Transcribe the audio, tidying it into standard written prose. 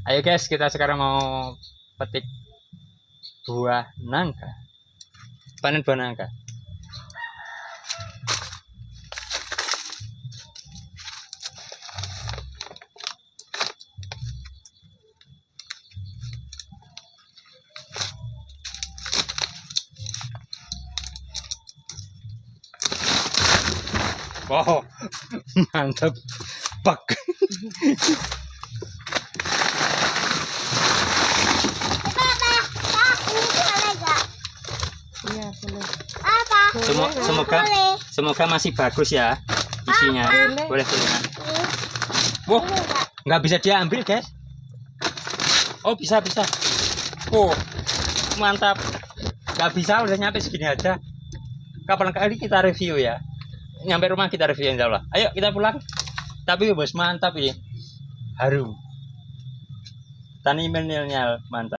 Ayo guys, kita sekarang mau petik buah nangka. Panen buah nangka. Wow, mantap. Pak. Iya, boleh. Semoga masih bagus ya isinya. Boleh. Wah, nggak bisa diambil guys. Oh bisa. Oh mantap. Nggak bisa, udah nyampe segini aja. Kapan kali kita review ya? Nyampe rumah kita review insya Allah. Ayo kita pulang. Tapi bos mantap ini. Harum. Tani milenial mantap.